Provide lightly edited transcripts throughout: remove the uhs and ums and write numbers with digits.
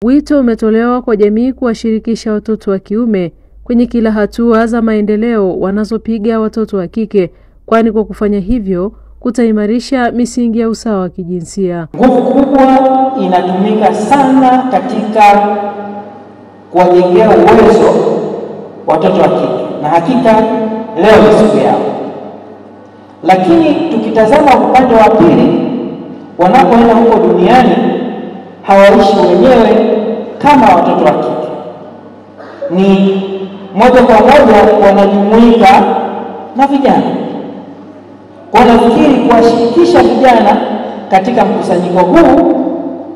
Wito umetolewa kwa jamii kuwashirikisha watoto wa kiume kwenye kila hatua za maendeleo wanazopiga watoto wa kike, kwani kwa kufanya hivyo kutaimarisha misingi ya usawa wa kijinsia. Nguvu kubwa inatumika sana katika kuwajengea uwezo watoto wa kike, na hakika leo ni siku yao. Lakini tukitazama upande wa pili, wanapoenda huko duniani hawaishi wenyewe kama watoto wa kike, ni moja kwa moja wanajumuika na vijana. Kwa nafikiri kuwashirikisha vijana katika mkusanyiko huu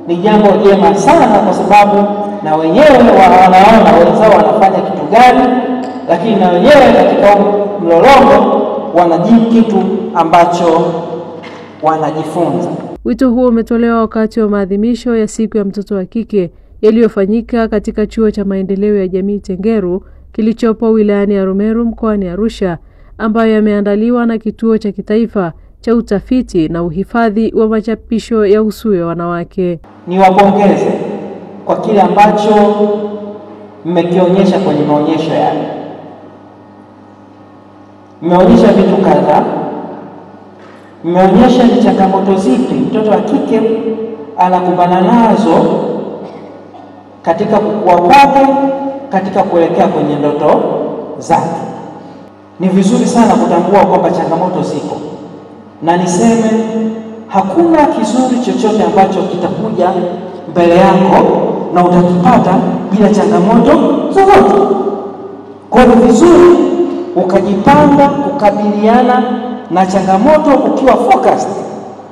ni jambo jema sana, kwa sababu na wenyewe wanaona wenzao wanafanya kitu gani, lakini na wenyewe katika mlolongo wanajibu kitu ambacho wanajifunza. Wito huo umetolewa wakati wa maadhimisho ya siku ya mtoto wa kike yaliyofanyika katika chuo cha maendeleo ya jamii Tengeru kilichopo wilayani ya Rumeru mkoani Arusha, ambayo yameandaliwa na Kituo cha Kitaifa cha Utafiti na Uhifadhi wa Machapisho ya Usuyo wanawake. Niwapongeze kwa kile ambacho mmekionyesha kwenye maonyesho yale. Mmeonyesha vitu kadhaa. Mmeonyesha ni changamoto zipi mtoto wa kike anakumbana nazo katika kukua kwake, katika kuelekea kwenye ndoto zake. Ni vizuri sana kutambua kwamba changamoto ziko, na niseme hakuna kizuri chochote ambacho kitakuja mbele yako na utakipata bila changamoto zozote. Kwa hiyo vizuri ukajipanga kukabiliana na changamoto ukiwa focused,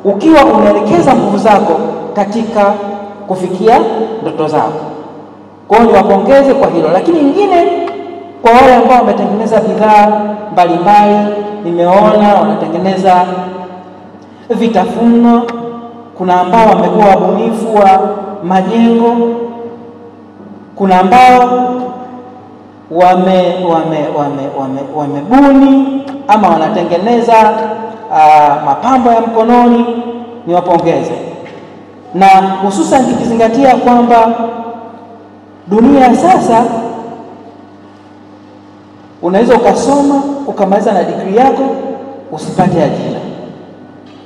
ukiwa unaelekeza nguvu zako katika kufikia ndoto zako. Kwa hiyo niwapongeze kwa hilo. Lakini nyingine, kwa wale ambao wametengeneza bidhaa mbalimbali, nimeona wanatengeneza vitafuno, kuna ambao wamekuwa wabunifu wa majengo, kuna ambao wamebuni ama wanatengeneza mapambo ya mkononi. Niwapongeze, na hususan tukizingatia kwamba dunia sasa unaweza ukasoma ukamaliza na degree yako usipate ajira.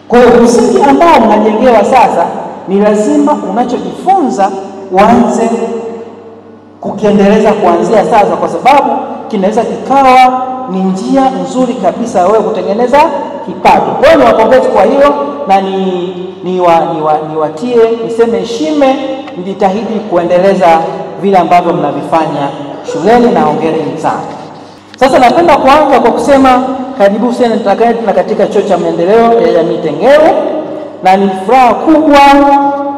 Kwa hiyo msingi ambao mnajengewa sasa ni lazima unachojifunza uanze kukiendeleza kuanzia sasa, kwa sababu kinaweza kikawa ni njia nzuri kabisa wewe kutengeneza kipato. Kwa hiyo niwapongeze kwa hilo, na niwatie niseme heshima, nijitahidi kuendeleza vile ambavyo mnavifanya shuleni, na hongereni sana. Sasa napenda kuanza kwa kusema karibu sana katika chuo cha maendeleo ya jamii Tengeru, na ni furaha kubwa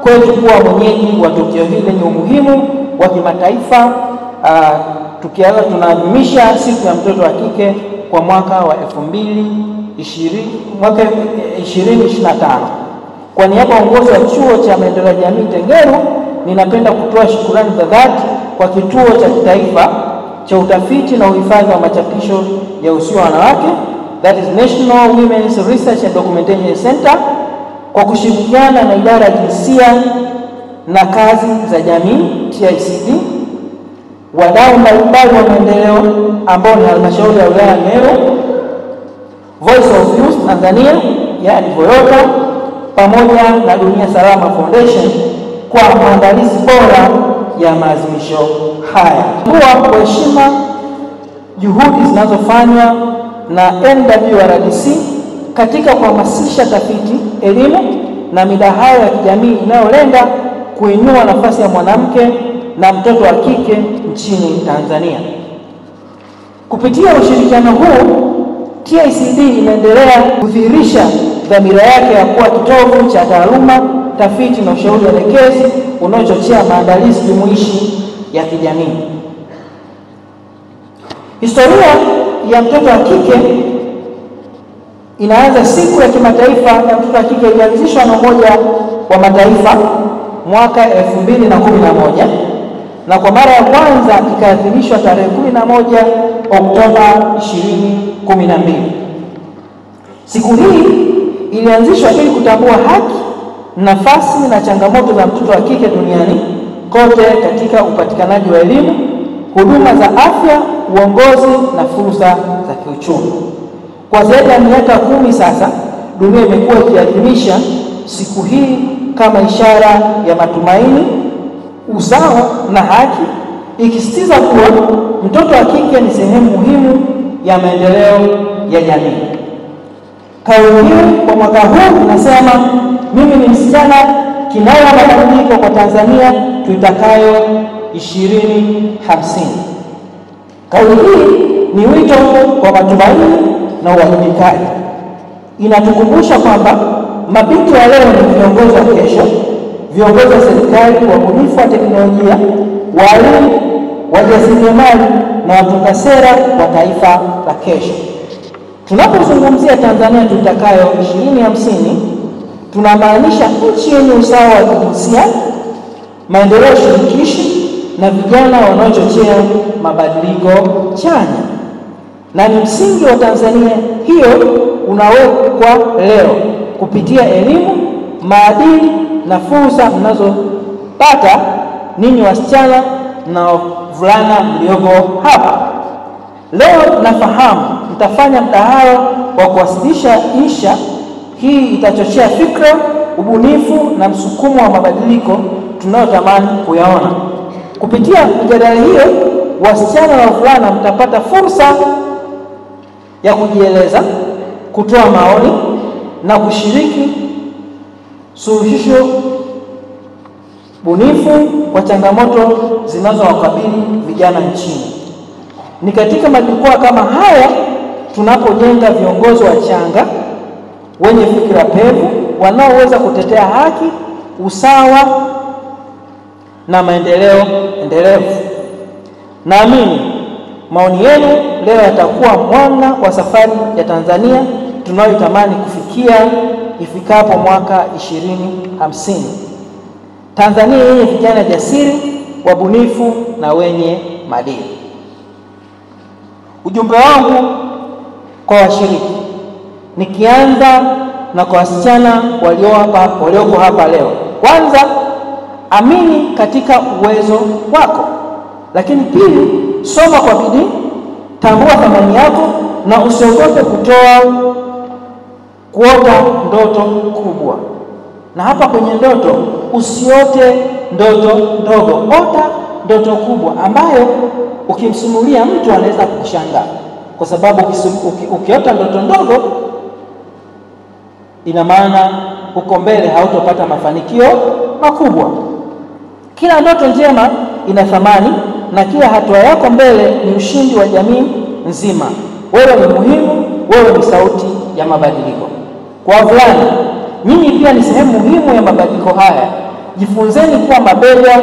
kwetu kuwa mwenyeji wa tukio hili lenye umuhimu wa kimataifa. Tukianza tunaadhimisha siku ya mtoto wa kike kwa mwaka wa 2025. Kwa niaba ya uongozi wa chuo cha maendeleo ya jamii Tengeru, ninapenda kutoa shukrani za dhati kwa Kituo cha Kitaifa cha Utafiti na Uhifadhi wa Machapisho ya Usuyo wanawake, that is National Women's Research and Documentation Center, kwa kushirikiana na idara ya jinsia na kazi za jamii TICD, wadau mbalimbali wa maendeleo ambao ni halmashauri ya wilaya ya Meru, Voice of Youth Tanzania yani Voyota, pamoja na Dunia Salama Foundation kwa maandalizi bora ya maadhimisho haya. Kwa heshima juhudi zinazofanywa na NWRDC katika kuhamasisha tafiti, elimu na midahalo ya kijamii inayolenga kuinua nafasi ya mwanamke na mtoto wa kike nchini Tanzania. Kupitia ushirikiano huu, TICD inaendelea kudhihirisha dhamira yake ya kuwa kitovu cha taaluma, tafiti na ushauri elekezi unaochochea maandalizi jumuishi ya kijamii. Historia ya mtoto wa kike inaanza siku ya kimataifa ya mtoto wa kike ilianzishwa na Umoja wa Mataifa mwaka 2011, na kwa mara ya kwanza ikaadhimishwa tarehe 11 Oktoba 2012. Siku hii ilianzishwa ili kutambua haki, nafasi na changamoto za mtoto wa kike duniani kote katika upatikanaji wa elimu, huduma za afya, uongozi na fursa za kiuchumi. Kwa zaidi ya miaka 10 sasa, dunia imekuwa ikiadhimisha siku hii kama ishara ya matumaini, usawa na haki, ikisisitiza kuwa mtoto wa kike ni sehemu muhimu ya maendeleo ya jamii. Kauli mbiu kwa mwaka huu inasema, mimi ni msichana, kinara mabadiliko kwa Tanzania tuitakayo 2050. Kauli hii ni wito kwa matumaini na uwajibikaji. Inatukumbusha kwamba mabinti wa leo ni viongozi wa kesho, viongozi wa serikali, wabunifu wa teknolojia, walimu, wajasiriamali na watunga sera wa taifa la kesho. Tunapozungumzia Tanzania tuitakayo 2050, tunamaanisha nchi yenye usawa wa kijinsia, maendeleo shirikishi na vijana wanaochochea mabadiliko chanya. Na ni msingi wa Tanzania hiyo unawekwa leo kupitia elimu, maadili na fursa mnazopata ninyi wasichana na wavulana mlioko hapa. Leo nafahamu mtafanya mdahalo wa kuwasilisha insha. Hii itachochea fikra, ubunifu na msukumo wa mabadiliko tunayotamani kuyaona. Kupitia mjadala hiyo, wasichana na wavulana mtapata fursa ya kujieleza, kutoa maoni na kushiriki suluhisho bunifu kwa changamoto zinazowakabili vijana nchini. Ni katika majukwaa kama haya tunapojenga viongozi wachanga wenye fikra pevu wanaoweza kutetea haki, usawa na maendeleo endelevu. Naamini maoni yenu leo yatakuwa mwanga wa safari ya Tanzania tunayotamani kufikia ifikapo mwaka 2050. Tanzania yenye vijana jasiri, wabunifu na wenye maadili. Ujumbe wangu kwa washiriki, nikianza na kwa wasichana walioko hapa leo. Kwanza, amini katika uwezo wako. Lakini pili, soma kwa bidii, tambua thamani yako na usiogope kuota ndoto kubwa. Na hapa kwenye ndoto, usiote ndoto ndogo, ota ndoto kubwa ambayo ukimsimulia mtu anaweza kukushangaa. Kwa sababu ukiota ndoto ndogo, ina maana huko mbele hautopata mafanikio makubwa. Kila ndoto njema ina thamani na kila hatua yako mbele ni ushindi wa jamii nzima. Wewe ni muhimu, wewe ni sauti ya mabadiliko. Kwa wavulana, nyinyi pia ni sehemu muhimu ya mabadiliko haya. Jifunzeni kuwa mabega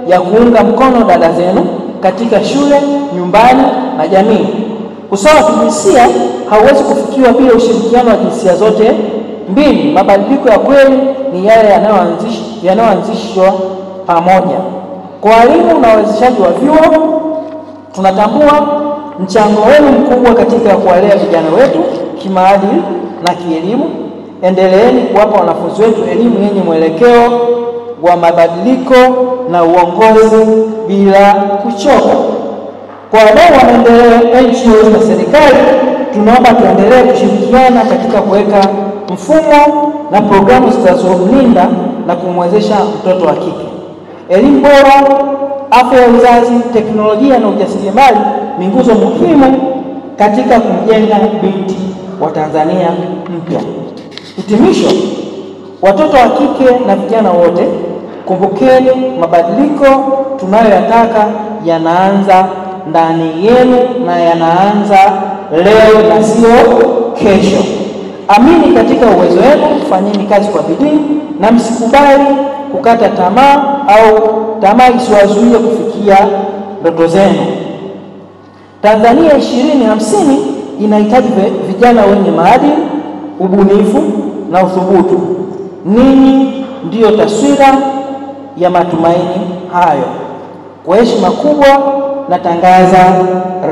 ya kuunga mkono dada zenu katika shule, nyumbani na jamii. Usawa wa kijinsia hauwezi kufikiwa bila ushirikiano wa jinsia zote mbili. Mabadiliko ya kweli ni yale yanayoanzishwa pamoja. Kwa walimu na wawezeshaji wa vyuo, tunatambua mchango wenu mkubwa katika kuwalea vijana wetu kimaadili na kielimu. Endeleeni kuwapa wanafunzi wetu elimu yenye mwelekeo wa mabadiliko na uongozi bila kuchoka. Kwa wadau wa maendeleo, NGOs na serikali, tunaomba tuendelee kushirikiana katika kuweka mfumo na programu zitazomlinda na kumwezesha mtoto wa kike. Elimu bora, afya ya uzazi, teknolojia na ujasiriamali ni nguzo muhimu katika kumjenga binti wa Tanzania mpya. Hitimisho, watoto wa kike na vijana wote, kumbukeni mabadiliko tunayoyataka yanaanza ndani yenu na yanaanza leo na sio kesho. Amini katika uwezo wenu, fanyeni kazi kwa bidii na msikubali kukata tamaa au tamaa isiwazuie kufikia ndoto zenu. Tanzania 2050 inahitaji vijana wenye maadili, ubunifu na uthubutu. Ninyi ndiyo taswira ya matumaini hayo. Kwa heshima kubwa natangaza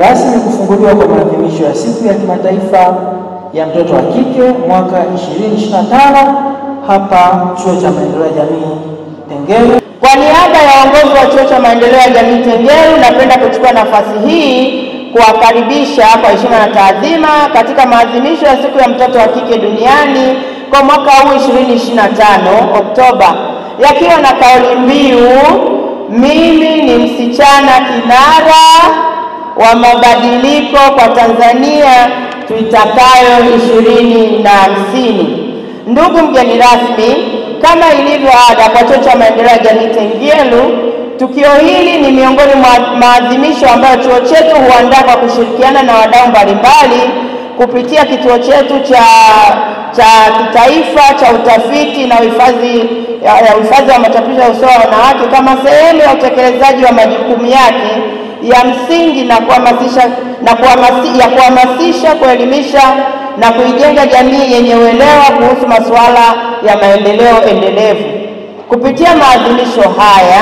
rasmi kufunguliwa kwa maadhimisho ya siku ya kimataifa ya mtoto wa kike mwaka 2025 hapa Chuo cha Maendeleo ya Jamii Tengeru. Kwa niaba ya uongozi wa Chuo cha Maendeleo ya Jamii Tengeru, napenda kuchukua nafasi hii kuwakaribisha kwa heshima na taadhima katika maadhimisho ya siku ya mtoto wa kike duniani kwa mwaka huu 2025 Oktoba, yakiwa na kauli mbiu mimi ni msichana kinara wa mabadiliko kwa Tanzania tuitakayo 2050. Ndugu mgeni rasmi, kama ilivyo ada kwa Chuo cha Maendeleo ya Jamii Tengeru, tukio hili ni miongoni mwa maadhimisho ambayo chuo chetu huandaa kwa kushirikiana na wadau mbalimbali kupitia kituo chetu cha kitaifa cha utafiti na uhifadhi wa machapisho ya usawa wa wanawake kama sehemu ya utekelezaji wa majukumu yake ya msingi na kuhamasisha, kuelimisha na kuijenga jamii yenye uelewa kuhusu masuala ya maendeleo endelevu. Kupitia maadhimisho haya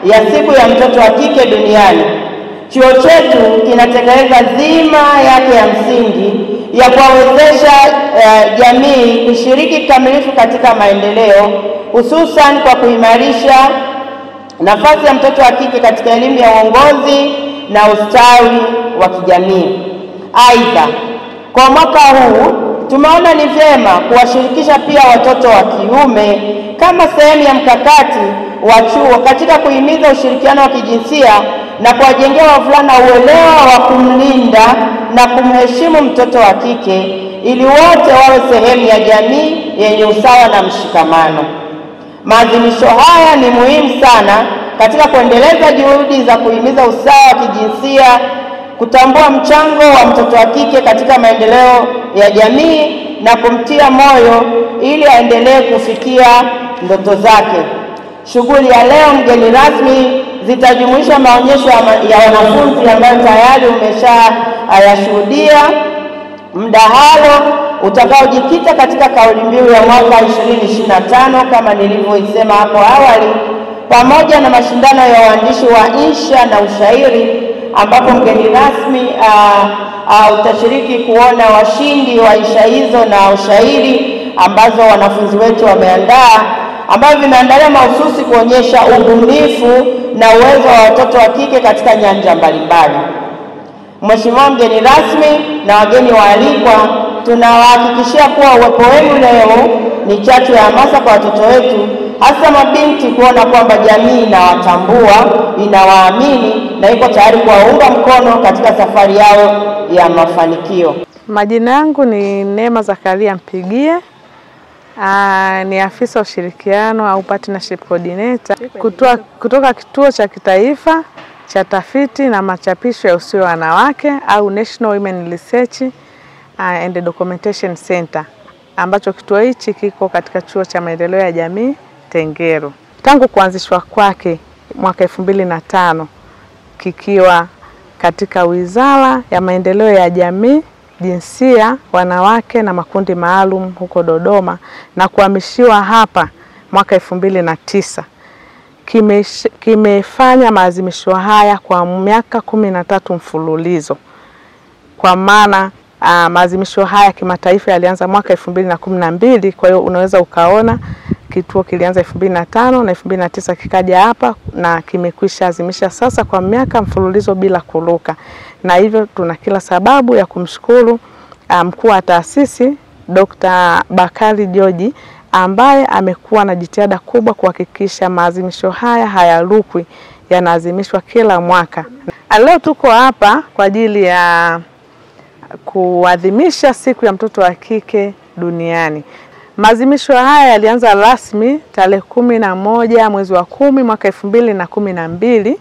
ya siku ya mtoto wa kike duniani, chuo chetu kinatekeleza dhima yake ya msingi ya kuwawezesha jamii kushiriki kikamilifu katika maendeleo, hususan kwa kuimarisha nafasi ya mtoto wa kike katika elimu ya uongozi na ustawi wa kijamii. Aidha, kwa mwaka huu tumeona ni vyema kuwashirikisha pia watoto wa kiume kama sehemu ya mkakati wa chuo katika kuhimiza ushirikiano wa kijinsia na kuwajengea wavulana uelewa wa kumlinda na kumheshimu mtoto wa kike ili wote wawe sehemu ya jamii yenye usawa na mshikamano. Maadhimisho haya ni muhimu sana katika kuendeleza juhudi za kuhimiza usawa wa kijinsia, kutambua mchango wa mtoto wa kike katika maendeleo ya jamii na kumtia moyo ili aendelee kufikia ndoto zake. Shughuli ya leo, mgeni rasmi, zitajumuisha maonyesho ya wanafunzi ambayo tayari umeshayashuhudia, mdahalo utakaojikita katika kauli mbiu ya mwaka 2025 kama nilivyoisema hapo awali, pamoja na mashindano ya waandishi wa insha na ushairi, ambapo mgeni rasmi utashiriki kuona washindi wa insha hizo na ushairi ambazo wanafunzi wetu wameandaa, ambavyo vimeandaliwa mahususi kuonyesha ubunifu na uwezo wa watoto wa kike katika nyanja mbalimbali. Mheshimiwa mgeni rasmi na wageni waalikwa, tunawahakikishia kuwa uwepo wenu leo ni chachu ya hamasa kwa watoto wetu, hasa mabinti, kuona kwamba jamii inawatambua, inawaamini na iko tayari kuwaunga mkono katika safari yao ya mafanikio. Majina yangu ni Neema Zakaria Mpigie. Ni afisa ushirikiano au partnership coordinator kutoka kituo cha kitaifa cha tafiti na machapisho ya usawa wa wanawake au National Women Research and Documentation Center, ambacho kituo hichi kiko katika Chuo cha Maendeleo ya Jamii Tengeru. Tangu kuanzishwa kwake mwaka 2005 kikiwa katika Wizara ya Maendeleo ya Jamii, Jinsia, Wanawake na Makundi Maalum huko Dodoma na kuhamishiwa hapa mwaka 2009. Kimefanya maadhimisho haya kwa miaka 13 mfululizo. Kwa maana maadhimisho haya kimataifa yalianza mwaka 2012, kwa hiyo unaweza ukaona kituo kilianza 2005 na 2009 kikaja hapa na kimekwisha azimisha sasa kwa miaka mfululizo bila kuruka. Na hivyo tuna kila sababu ya kumshukuru mkuu wa taasisi Dr. Bakari George, ambaye amekuwa na jitihada kubwa kuhakikisha maadhimisho haya hayarukwi, yanaadhimishwa kila mwaka. Leo tuko hapa kwa ajili ya kuadhimisha siku ya mtoto wa kike duniani. Maadhimisho haya yalianza rasmi tarehe 11 mwezi wa 10 mwaka 2012,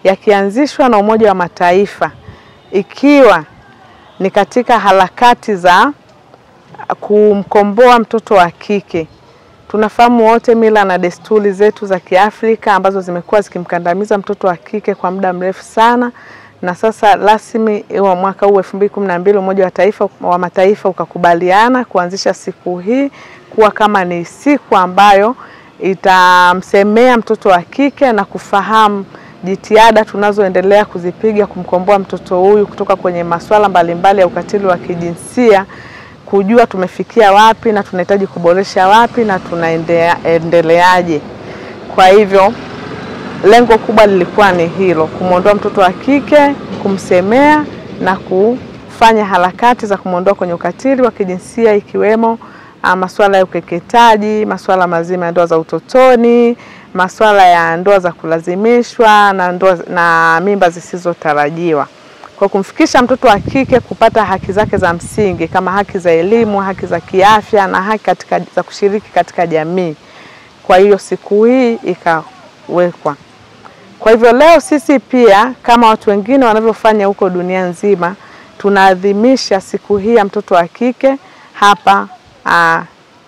yakianzishwa na Umoja wa Mataifa, ikiwa ni katika harakati za kumkomboa mtoto wa kike. Tunafahamu wote mila na desturi zetu za Kiafrika ambazo zimekuwa zikimkandamiza mtoto wa kike kwa muda mrefu sana, na sasa rasmi wa mwaka huu 2012 Umoja wa Mataifa ukakubaliana kuanzisha siku hii kuwa kama ni siku ambayo itamsemea mtoto wa kike na kufahamu jitihada tunazoendelea kuzipiga kumkomboa mtoto huyu kutoka kwenye masuala mbalimbali ya ukatili wa kijinsia, kujua tumefikia wapi na tunahitaji kuboresha wapi na tunaendeleaje. Kwa hivyo lengo kubwa lilikuwa ni hilo, kumuondoa mtoto wa kike, kumsemea na kufanya harakati za kumuondoa kwenye ukatili wa kijinsia, ikiwemo masuala ya ukeketaji, masuala mazima ya ndoa za utotoni, masuala ya ndoa za kulazimishwa na mimba zisizotarajiwa. Kwa kumfikisha mtoto wa kike kupata haki zake za msingi kama haki za elimu, haki za kiafya na haki za kushiriki katika jamii. Kwa hiyo siku hii ikawekwa. Kwa hivyo leo sisi pia kama watu wengine wanavyofanya huko dunia nzima, tunaadhimisha siku hii ya mtoto wa kike hapa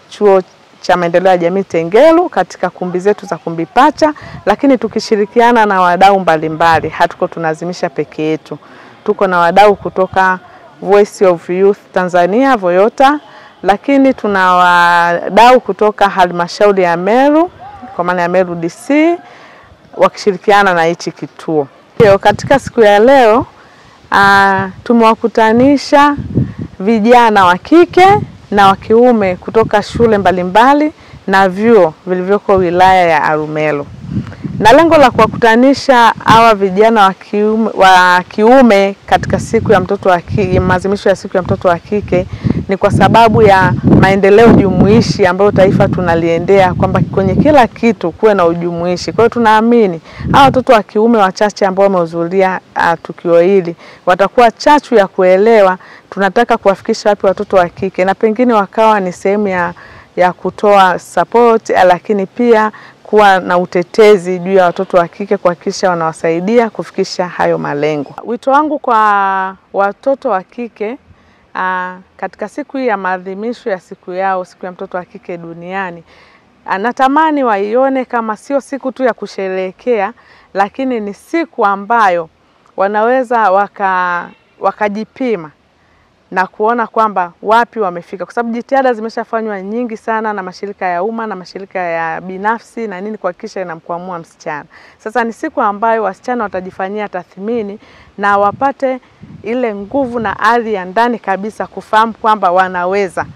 Chuo cha Maendeleo ya Jamii Tengeru katika kumbi zetu za Kumbi Pacha, lakini tukishirikiana na wadau mbalimbali. Hatuko tunaadhimisha peke yetu. Tuko na wadau kutoka Voice of Youth Tanzania Voyota, lakini tuna wadau kutoka halmashauri ya Meru kwa maana ya Meru DC wakishirikiana na hichi kituo. Katika siku ya leo tumewakutanisha vijana wa kike na wa kiume kutoka shule mbalimbali na vyuo vilivyoko wilaya ya Arumeru. Na lengo la kuwakutanisha hawa vijana wa kiume katika siku ya mtoto wa kike, maadhimisho ya siku ya mtoto wa kike, ni kwa sababu ya maendeleo jumuishi ambayo taifa tunaliendea, kwamba kwenye kila kitu kuwe na ujumuishi. Kwa hiyo tunaamini hawa watoto wa kiume wachache ambao wamehudhuria tukio hili watakuwa chachu ya kuelewa tunataka kuwafikisha wapi watoto wa kike, na pengine wakawa ni sehemu ya kutoa support, lakini pia kuwa na utetezi juu ya watoto wa kike, kuhakikisha wanawasaidia kufikisha hayo malengo. Wito wangu kwa watoto wa kike katika siku hii ya maadhimisho ya siku yao, siku ya mtoto wa kike duniani, natamani waione kama sio siku tu ya kusherehekea, lakini ni siku ambayo wanaweza wakajipima na kuona kwamba wapi wamefika, kwa sababu jitihada zimeshafanywa nyingi sana na mashirika ya umma na mashirika ya binafsi na nini kuhakikisha inamkwamua msichana. Sasa ni siku ambayo wasichana watajifanyia tathmini na wapate ile nguvu na ari ya ndani kabisa kufahamu kwamba wanaweza,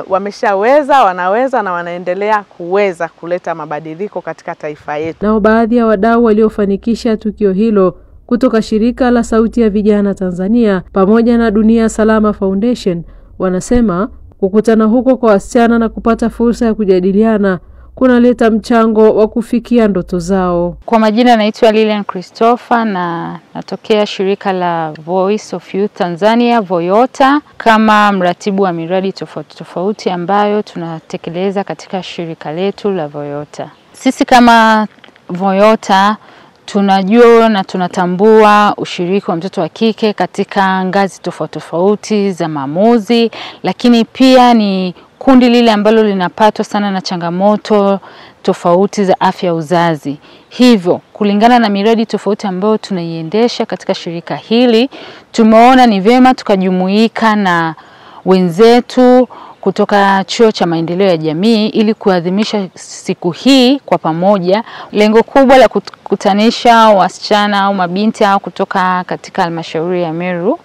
wameshaweza, wanaweza na wanaendelea kuweza kuleta mabadiliko katika taifa yetu. Nao baadhi ya wadau waliofanikisha tukio hilo kutoka shirika la Sauti ya Vijana Tanzania pamoja na Dunia Salama Foundation wanasema kukutana huko kwa wasichana na kupata fursa ya kujadiliana kunaleta mchango wa kufikia ndoto zao. Kwa majina naitwa Lilian Christopher na natokea shirika la Voice of Youth Tanzania Voyota kama mratibu wa miradi tofauti tofauti ambayo tunatekeleza katika shirika letu la Voyota. Sisi kama Voyota tunajua na tunatambua ushiriki wa mtoto wa kike katika ngazi tofauti tofauti za maamuzi, lakini pia ni kundi lile ambalo linapatwa sana na changamoto tofauti za afya uzazi. Hivyo, kulingana na miradi tofauti ambayo tunaiendesha katika shirika hili, tumeona ni vyema tukajumuika na wenzetu kutoka Chuo cha Maendeleo ya Jamii ili kuadhimisha siku hii kwa pamoja. Lengo kubwa la kukutanisha wasichana au mabinti au kutoka katika halmashauri ya Meru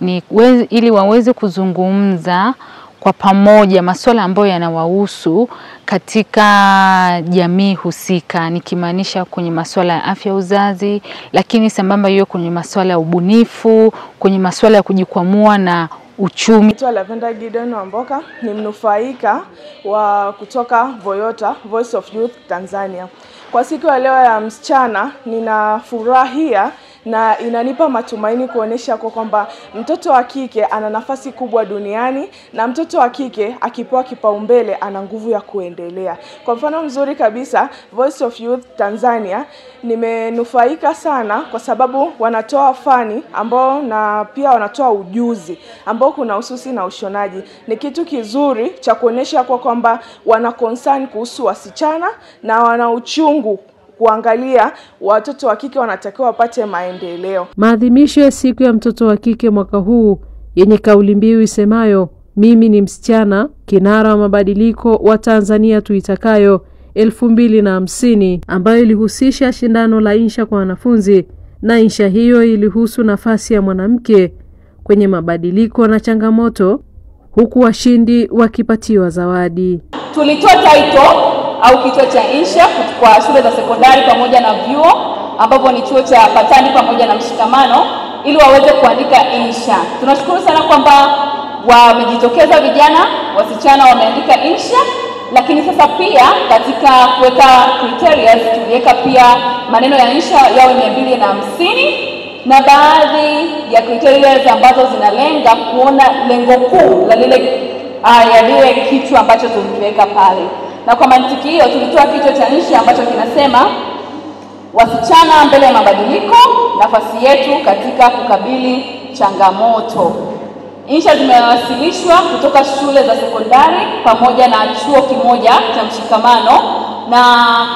ni ili waweze kuzungumza kwa pamoja masuala ambayo yanawahusu katika jamii husika, nikimaanisha kwenye masuala ya afya uzazi, lakini sambamba hiyo kwenye masuala ya ubunifu, kwenye masuala ya kujikwamua na uchumi. Naitwa Lavenda Gideon Wamboka, ni mnufaika wa kutoka Voyota, Voice of Youth Tanzania. Kwa siku ya leo ya msichana ninafurahia na inanipa matumaini kuonesha kwamba mtoto wa kike ana nafasi kubwa duniani, na mtoto wa kike akipewa kipaumbele ana nguvu ya kuendelea. Kwa mfano mzuri kabisa, Voice of Youth Tanzania nimenufaika sana kwa sababu wanatoa fani ambao na pia wanatoa ujuzi ambao kuna hususi na ushonaji. Ni kitu kizuri cha kuonesha kwamba wana concern kuhusu wasichana na wana uchungu kuangalia watoto wa kike wanatakiwa wapate maendeleo. Maadhimisho ya siku ya mtoto wa kike mwaka huu yenye kauli mbiu isemayo mimi ni msichana, kinara wa mabadiliko wa Tanzania tuitakayo 2050, ambayo ilihusisha shindano la insha kwa wanafunzi, na insha hiyo ilihusu nafasi ya mwanamke kwenye mabadiliko na changamoto, huku washindi wakipatiwa zawadi. Tulitoa title au kituo cha insha kwa shule za sekondari pamoja na vyuo, ambapo ni chuo cha Patani pamoja na Mshikamano, ili waweze kuandika insha. Tunashukuru sana kwamba wamejitokeza vijana, wasichana wameandika insha, lakini sasa pia katika kuweka criteria tuliweka pia maneno ya insha yawe 250 na baadhi ya criteria ambazo zinalenga kuona lengo kuu la lile kichwa ambacho tulikiweka pale. Na kwa mantiki hiyo tulitoa kichwa cha insha ambacho kinasema wasichana mbele ya mabadiliko, nafasi yetu katika kukabili changamoto. Insha zimewasilishwa kutoka shule za sekondari pamoja na chuo kimoja cha Mshikamano, na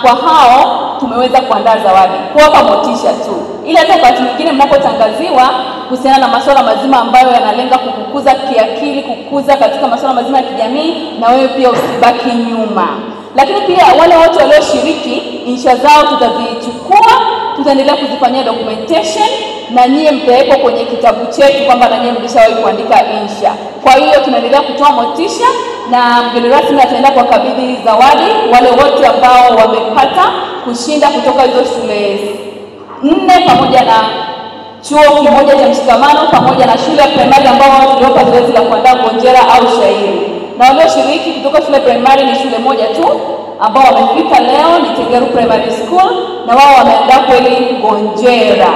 kwa hao tumeweza kuandaa zawadi kuwapa motisha tu, ili hata wakati mwingine mnapotangaziwa kuhusiana na masuala mazima ambayo yanalenga kukukuza kiakili, kukuza katika masuala mazima ya kijamii, na wewe pia usibaki nyuma. Lakini pia wale wote walioshiriki insha zao tutazichukua, tutaendelea kuzifanyia documentation, na nyie mtawekwa kwenye kitabu chetu kwamba na nyie mlishawahi kuandika insha. Kwa hiyo tunaendelea kutoa motisha, na mgeni rasmi ataenda kuwakabidhi zawadi wale wote ambao wamepata kushinda kutoka hizo shule 4 pamoja na chuo kimoja cha Mshikamano pamoja na shule ya primary ambao tuliwapa zoezi la kuandaa ngonjera au shairi. Na walioshiriki kutoka shule primary ni shule moja tu ambao wamefika leo, ni Tengeru Primary School, na wao wameandaa kweli ngonjera.